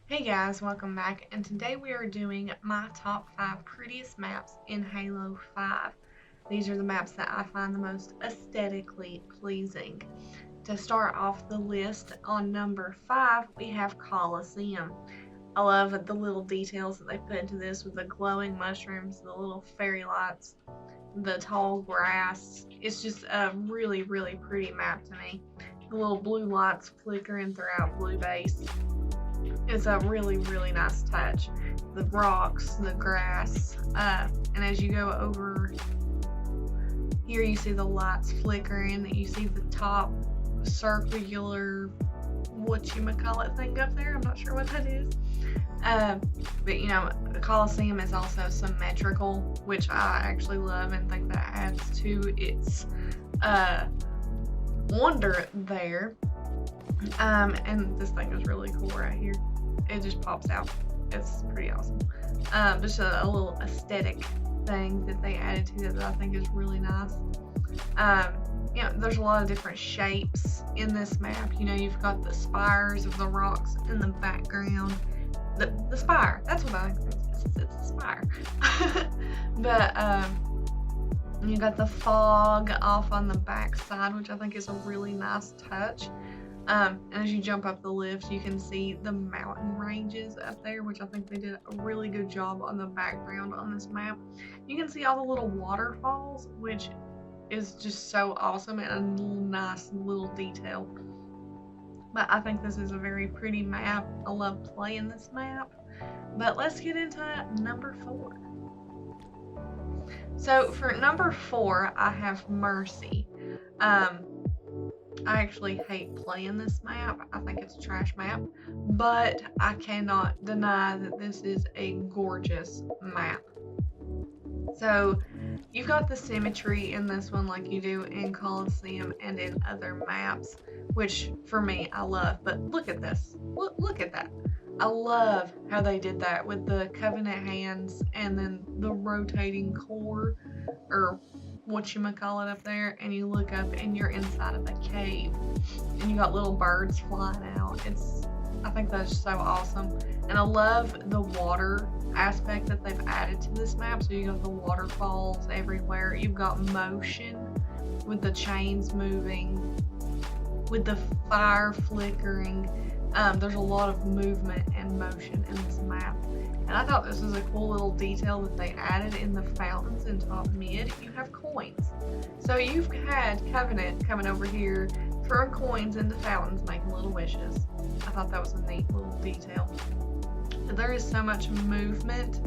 Hey guys, welcome back, and today we are doing my top 5 prettiest maps in Halo 5. These are the maps that I find the most aesthetically pleasing. To start off the list, on number 5, we have Colosseum. I love the little details that they put into this with the glowing mushrooms, the little fairy lights, the tall grass. It's just a really, really pretty map to me. The little blue lights flickering throughout blue base. It's a really, really nice touch. The rocks, the grass, and as you go over here, you see the lights flickering. You see the top circular, whatchamacallit thing up there. I'm not sure what that is. But you know, the Colosseum is also symmetrical, which I actually love and think that adds to its wonder there. And this thing is really cool right here. It just pops out. It's pretty awesome. Just a little aesthetic thing that they added to it that I think is really nice. You know, there's a lot of different shapes in this map. You know, you've got the spires of the rocks in the background. The spire, that's what I think it's a spire. But you got the fog off on the back side, which I think is a really nice touch. And as you jump up the lift, you can see the mountain ranges up there, which I think they did a really good job on the background on this map. You can see all the little waterfalls, which is just so awesome and a nice little detail. But I think this is a very pretty map. I love playing this map. But let's get into number 4. So for number 4, I have Mercy. I actually hate playing this map. I think it's a trash map, but I cannot deny that this is a gorgeous map. So you've got the symmetry in this one like you do in Colosseum and in other maps, which for me I love. But look at this. Look at that. I love how they did that with the Covenant hands and then the rotating core, or whatchamacallit up there, and you look up and you're inside of a cave and you got little birds flying out. I think that's so awesome. And I love the water aspect that they've added to this map. So you got the waterfalls everywhere. You've got motion with the chains moving, with the fire flickering. There's a lot of movement and motion in this map. And I thought this was a cool little detail that they added in the fountains in top mid. You have coins. So you've had Covenant coming over here, throwing coins into fountains, making little wishes. I thought that was a neat little detail. But there is so much movement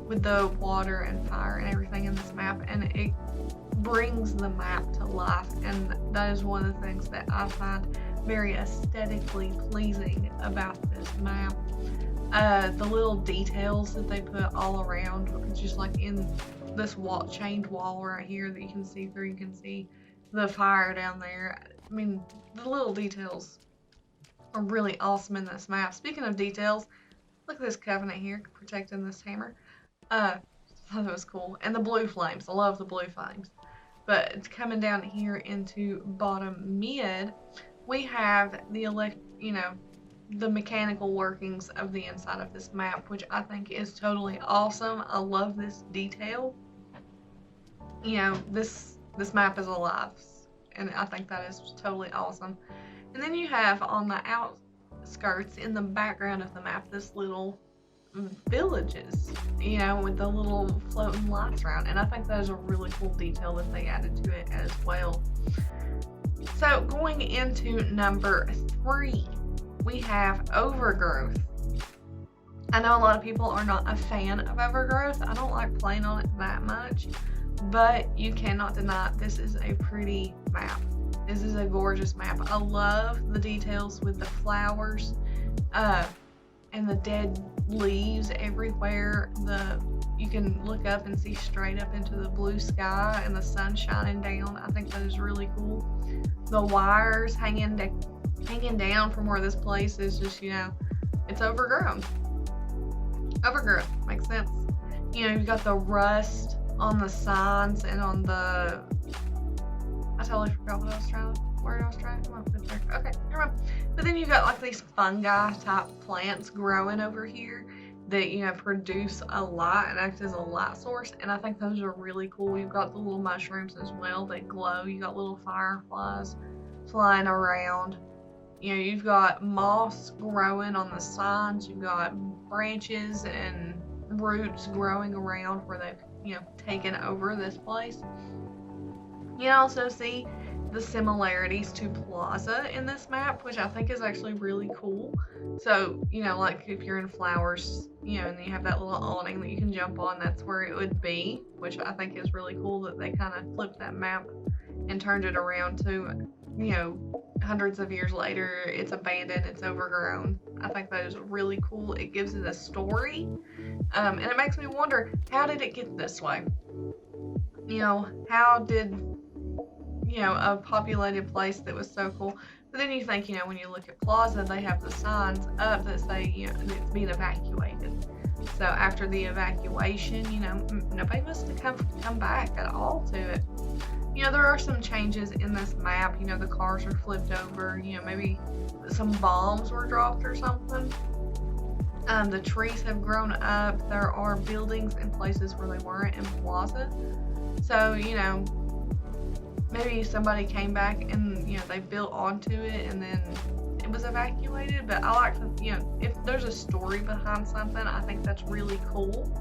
with the water and fire and everything in this map, and it brings the map to life. And that is one of the things that I find very aesthetically pleasing about this map. The little details that they put all around, just like in this chained wall right here that you can see through. You can see the fire down there. I mean, the little details are really awesome in this map. Speaking of details, look at this Covenant here protecting this hammer. I thought that was cool. And the blue flames. I love the blue flames. But it's coming down here into bottom mid. We have the the mechanical workings of the inside of this map, which I think is totally awesome. I love this detail. You know, this map is alive, and I think that is totally awesome. And then you have on the outskirts in the background of the map this little villages, you know, with the little floating lights around, and I think that is a really cool detail that they added to it as well. So going into number 3, we have Overgrowth. I know a lot of people are not a fan of Overgrowth. I don't like playing on it that much, but you cannot deny this is a pretty map. This is a gorgeous map. I love the details with the flowers and the dead leaves everywhere. You can look up and see straight up into the blue sky and the sun shining down. I think that is really cool. The wires hanging down from where this place is just, you know, it's overgrown. Overgrowth, makes sense. You know, you've got the rust on the signs and on the, totally forgot what I was trying. Where I was trying. Come on, put there. Okay, never mind. But then you've got like these fungi type plants growing over here that, you know, produce a light and act as a light source, and I think those are really cool. You've got the little mushrooms as well that glow. You got little fireflies flying around. You know, you've got moss growing on the sides. You've got branches and roots growing around where they've, you know, taken over this place. You also see the similarities to Plaza in this map, which I think is actually really cool. So, you know, like if you're in Flowers, you know, and you have that little awning that you can jump on, that's where it would be, which I think is really cool that they kind of flipped that map and turned it around to, you know, hundreds of years later, it's abandoned, it's overgrown. I think that is really cool. It gives it a story, and it makes me wonder, how did it get this way? You know, how did, you know, a populated place that was so cool. But then you think, you know, when you look at Plaza, they have the signs up that say, you know, it's being evacuated. So after the evacuation, you know, nobody must have come back at all to it. You know, there are some changes in this map. You know, the cars are flipped over. You know, maybe some bombs were dropped or something. The trees have grown up. There are buildings in places where they weren't in Plaza. So, you know, maybe somebody came back and, you know, they built onto it and then it was evacuated. But I like to, you know, if there's a story behind something, I think that's really cool.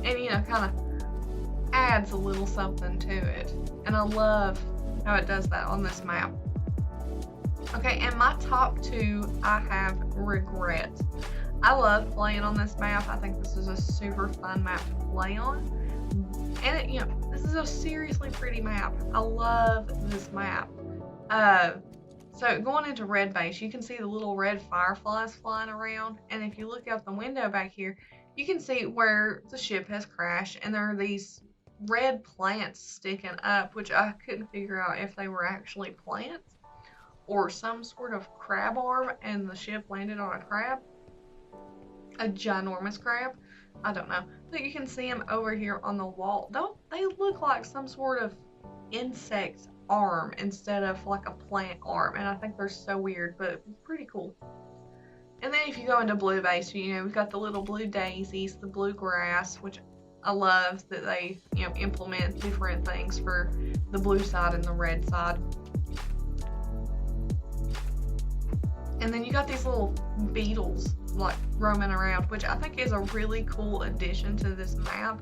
And, you know, kind of adds a little something to it. And I love how it does that on this map. Okay, and my top two, I have Regret. I love playing on this map. I think this is a super fun map to play on. And it, you know, this is a seriously pretty map. I love this map. So going into Red Base, you can see the little red fireflies flying around. And if you look out the window back here, you can see where the ship has crashed. And there are these red plants sticking up, which I couldn't figure out if they were actually plants or some sort of crab arm and the ship landed on a crab. A ginormous crab. I don't know. But you can see them over here on the wall. Don't they look like some sort of insect arm instead of like a plant arm? And I think they're so weird, but pretty cool. And then if you go into Blue Base, you know, we've got the little blue daisies, the blue grass, which I love that they, you know, implement different things for the blue side and the red side. And then you got these little beetles like roaming around, which I think is a really cool addition to this map.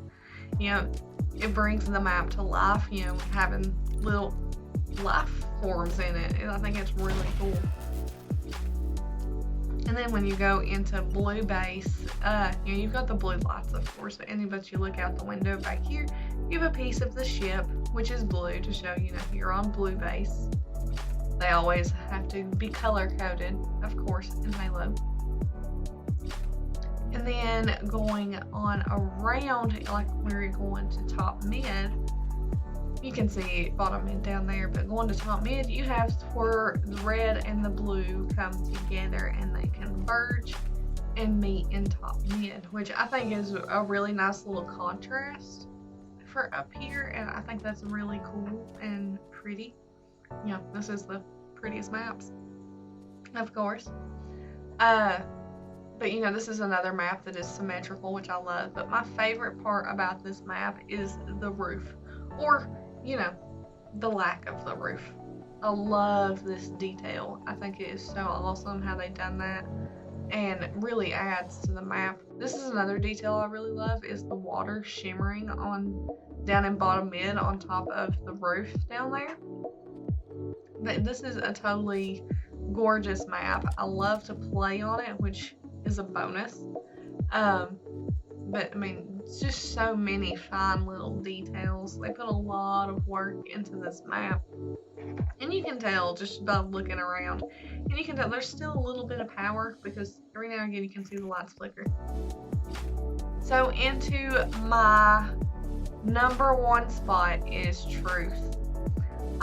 You know, it brings the map to life, you know, having little life forms in it. And I think it's really cool. And then when you go into Blue Base, you know, you've got the blue lights, of course, but you look out the window back here, you have a piece of the ship, which is blue to show, you know, you're on Blue Base. They always have to be color-coded, of course, in Halo. And then going on around, like we're going to top mid, you can see bottom mid down there, but going to top mid, you have where the red and the blue come together and they converge and meet in top mid, which I think is a really nice little contrast for up here, and I think that's really cool and pretty. You know, this is the prettiest maps, of course. But you know, this is another map that is symmetrical, which I love. But my favorite part about this map is the roof, or, you know, the lack of the roof. I love this detail. I think it is so awesome how they've done that, and it really adds to the map. This is another detail I really love, is the water shimmering on down in bottom mid on top of the roof down there. But this is a totally gorgeous map. I love to play on it, which is a bonus. But I mean, it's just so many fine little details. They put a lot of work into this map. And you can tell just by looking around. And you can tell there's still a little bit of power, because every now and again you can see the lights flicker. So into my number one spot is Truth.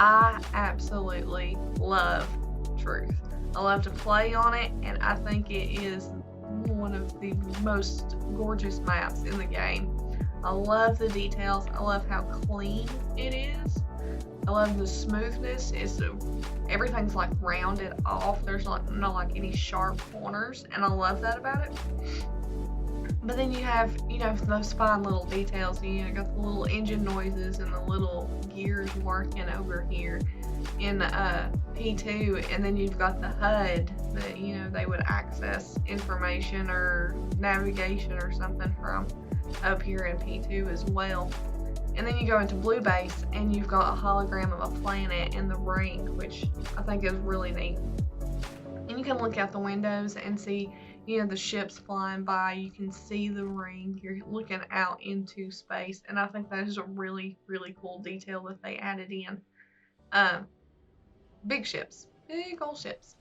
I absolutely love Truth. I love to play on it, and I think it is one of the most gorgeous maps in the game. I love the details. I love how clean it is. I love the smoothness. Everything's like rounded off. There's not like any sharp corners, and I love that about it. But then you have, those fine little details. You got the little engine noises and the little gears working over here in P2, and then you've got the HUD that they would access information or navigation or something from up here in P2 as well. And then you go into Blue Base and you've got a hologram of a planet in the ring, which I think is really neat. And you can look out the windows and see the ships flying by. You can see the ring. You're looking out into space, and I think that is a really, really cool detail that they added in. Big ships, big old ships.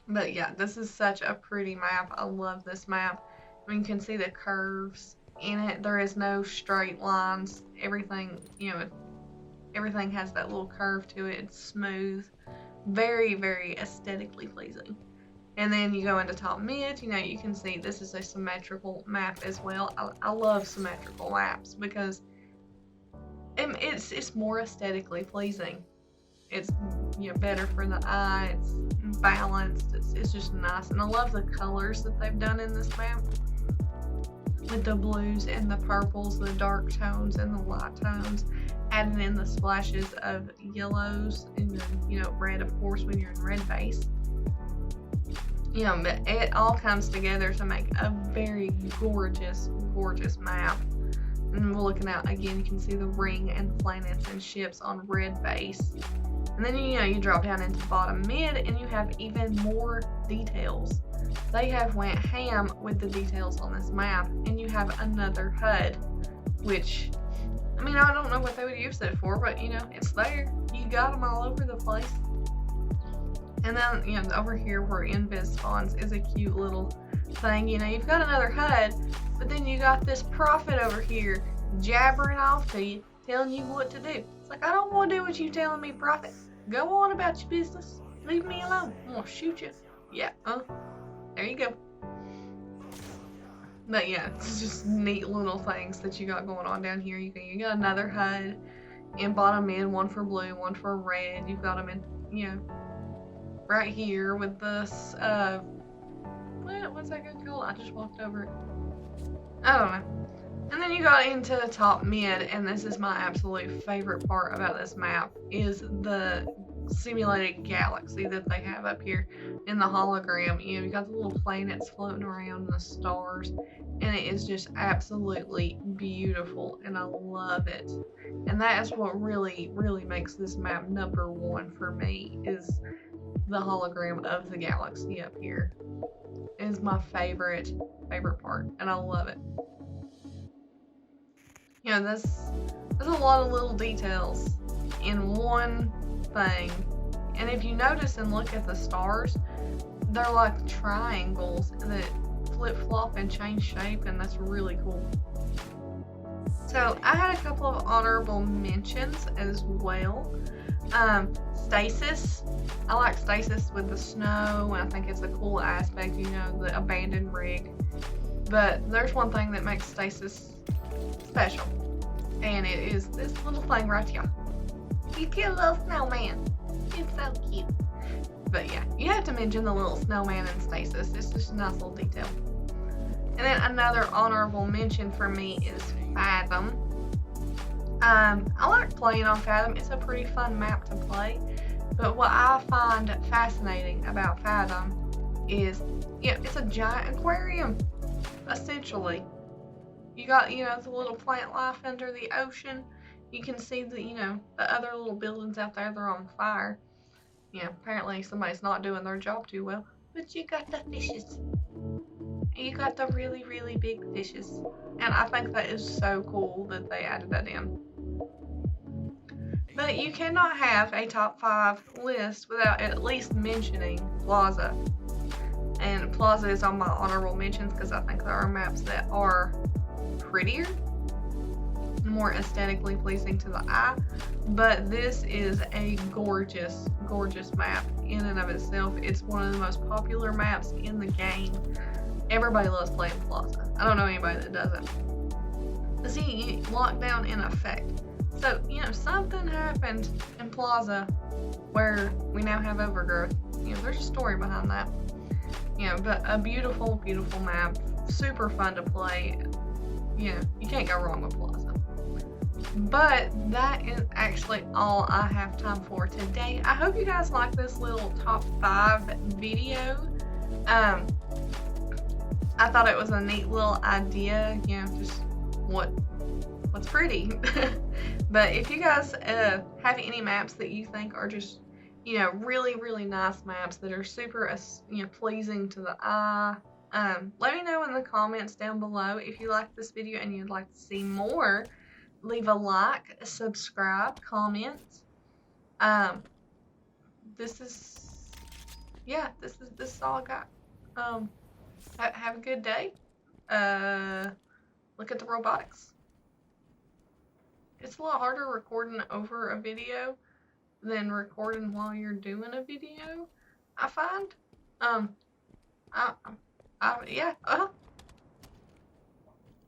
But yeah, this is such a pretty map. I love this map. I mean, you can see the curves in it. There is no straight lines. Everything, everything has that little curve to it. It's smooth, very, very aesthetically pleasing. And then you go into top mid, you can see this is a symmetrical map as well. I love symmetrical maps because it's more aesthetically pleasing. It's better for the eye. It's balanced. It's just nice, and I love the colors that they've done in this map with the blues and the purples, the dark tones and the light tones, adding in the splashes of yellows and then red, of course, when you're in red base. But it all comes together to make a very gorgeous, gorgeous map. And we're looking out again, you can see the ring and planets and ships on red base. And then you drop down into bottom mid and you have even more details. They have went ham with the details on this map, and you have another HUD, which, I mean, I don't know what they would use it for, but it's there. You got them all over the place. And then, over here where Invis spawns is a cute little thing. You've got another HUD, but then you got this prophet over here jabbering off to you, telling you what to do. It's like, I don't want to do what you telling me, prophet. Go on about your business. Leave me alone. I'm gonna shoot you. Yeah, there you go. But yeah, it's just neat little things that you got going on down here. You got another HUD in bottom mid, one for blue, one for red. You've got them in, right here with this, what's that gonna call? I just walked over it. I don't know. And then you got into the top mid, and this is my absolute favorite part about this map, is the simulated galaxy that they have up here in the hologram. You got the little planets floating around, the stars, and it is just absolutely beautiful, and I love it. And that is what really, really makes this map number one for me, is the hologram of the galaxy up here. It is my favorite part, and I love it. There's a lot of little details in one thing. And if you notice and look at the stars, they're like triangles that flip-flop and change shape, and that's really cool. So I had a couple of honorable mentions as well. Stasis. I like Stasis with the snow, and I think it's a cool aspect, the abandoned rig. But there's one thing that makes Stasis special, and it is this little thing right here. You get a little snowman. It's so cute. But yeah, you have to mention the little snowman in Stasis. It's just a nice little detail. And then another honorable mention for me is Fathom. I like playing on Fathom. It's a pretty fun map to play. But what I find fascinating about Fathom is, it's a giant aquarium, essentially. You got, the little plant life under the ocean. You can see the, the other little buildings out there, they're on fire. Apparently somebody's not doing their job too well. But you got the fishes. You got the really, really big fishes. And I think that is so cool that they added that in. But you cannot have a top 5 list without at least mentioning Plaza. And Plaza is on my honorable mentions because I think there are maps that are prettier, more aesthetically pleasing to the eye, but this is a gorgeous, gorgeous map in and of itself. It's one of the most popular maps in the game. Everybody loves playing Plaza. I don't know anybody that doesn't. But see, lockdown in effect. So, you know, something happened in Plaza where we now have Overgrowth. You know, there's a story behind that. You know, but a beautiful, beautiful map. Super fun to play. You know, you can't go wrong with Plaza. But that is actually all I have time for today. I hope you guys like this little top 5 video. I thought it was a neat little idea, you know, just what's pretty. But if you guys have any maps that you think are just, you know, really, really nice maps that are super, you know, pleasing to the eye, let me know in the comments down below. If you like this video and you'd like to see more, leave a like, subscribe, comment. This is all I got. Have a good day. Look at the robotics. It's a lot harder recording over a video than recording while you're doing a video, I find. Yeah.